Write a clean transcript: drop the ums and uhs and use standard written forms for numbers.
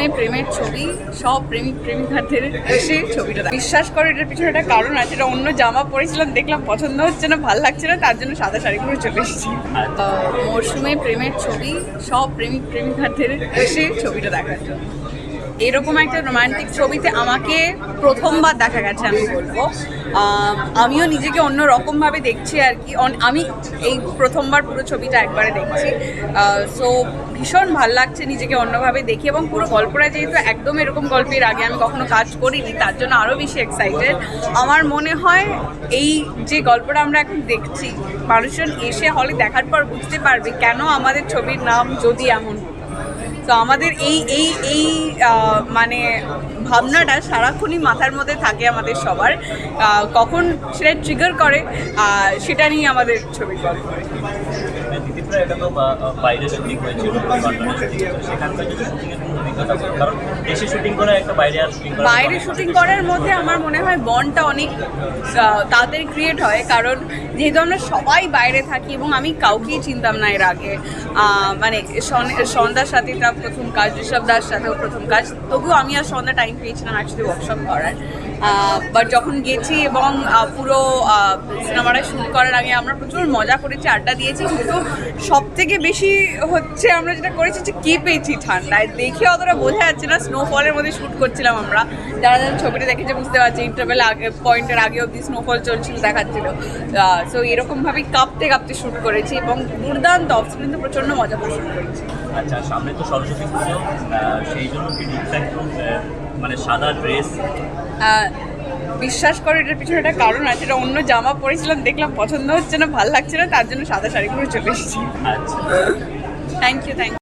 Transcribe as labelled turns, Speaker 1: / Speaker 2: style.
Speaker 1: মরশুমে প্রেমের ছবি, সব প্রেমিক প্রেমিকাদের এসে ছবিটা বিশ্বাস করে এটার পিছনে একটা কারণ আছে। এটা অন্য জামা পরেছিলাম, দেখলাম পছন্দ হচ্ছে না, ভালো লাগছে না, তার জন্য সাদা শাড়ি পরে চলে এসেছি। মরশুমে প্রেমের ছবি, সব প্রেমিক প্রেমিকাদের এসে ছবিটা দেখার জন্য। এরকম একটা রোমান্টিক ছবিতে আমাকে প্রথমবার দেখা গেছে, আমি বলবো। আমিও নিজেকে অন্য রকমভাবে দেখছি আর কি। আমি এই প্রথমবার পুরো ছবিটা একবারে দেখছি, সো ভীষণ ভাল লাগছে নিজেকে অন্যভাবে দেখি। এবং পুরো গল্পটা যেহেতু একদম এরকম গল্পের আগে আমি কখনো কাজ করিনি, তার জন্য আরও বেশি এক্সাইটেড। আমার মনে হয় এই যে গল্পটা আমরা এখন দেখছি, মানুষজন এসে হলে দেখার পর বুঝতে পারবে কেন আমাদের ছবির নাম যদি এমন। তো আমাদের এই মানে ভাবনাটা সারাক্ষণই মাথার মধ্যে থাকে আমাদের সবার। কখন সেটা ট্রিগার করে সেটা নিয়ে আমাদের ছবি গল্প। বাইরে শুটিং করার মধ্যে আমার মনে হয় বন্ডটা অনেক তাড়াতাড়ি ক্রিয়েট হয়, কারণ যেহেতু আমরা সবাই বাইরে থাকি এবং আমি কাউকেই চিনতাম না এর আগে। মানে সন্ধ্যার সাথে তার প্রথম কাজ, ঋষভদার সাথেও প্রথম কাজ, তবুও আমি আর সন্ধ্যা টাইম পেয়েছিলাম অ্যাকচুয়ালি ওয়ার্কশপ করার। বাট যখন গেছি এবং পুরো সিনেমাটা শুট করার আগে আমরা প্রচুর মজা করেছি, আড্ডা দিয়েছি, কিন্তু সব থেকে বেশি হচ্ছে আমরা যেটা করেছি যে কী পেয়েছি ঠান্ডায়, দেখে অতটা বোঝা যাচ্ছে না। স্নোফলের মধ্যে শ্যুট করছিলাম আমরা, যারা যারা ছবিটা দেখেছে বুঝতে পারছে, ইন্টারভেল আগে পয়েন্টের আগে অবধি স্নোফল চলছিল, দেখাচ্ছিল। সো এরকমভাবেই কাঁপতে কাঁপতে শ্যুট করেছি এবং দুর্দান্ত অফ স্ক্রিন তো প্রচণ্ড মজা করে শ্যুট করেছি।
Speaker 2: আচ্ছা, সামনে তো সরস্বতী পুজো, সেই জন্য কি মানে সাদা ড্রেস?
Speaker 1: বিশ্বাস করে এটার পিছনে একটা কারণ আছে। এটা অন্য জামা পরেছিলাম, দেখলাম পছন্দ হচ্ছে না, ভালো লাগছে না, তার জন্য সাদা শাড়ি পরে চলে এসেছি।
Speaker 2: আচ্ছা,
Speaker 1: থ্যাংক ইউ।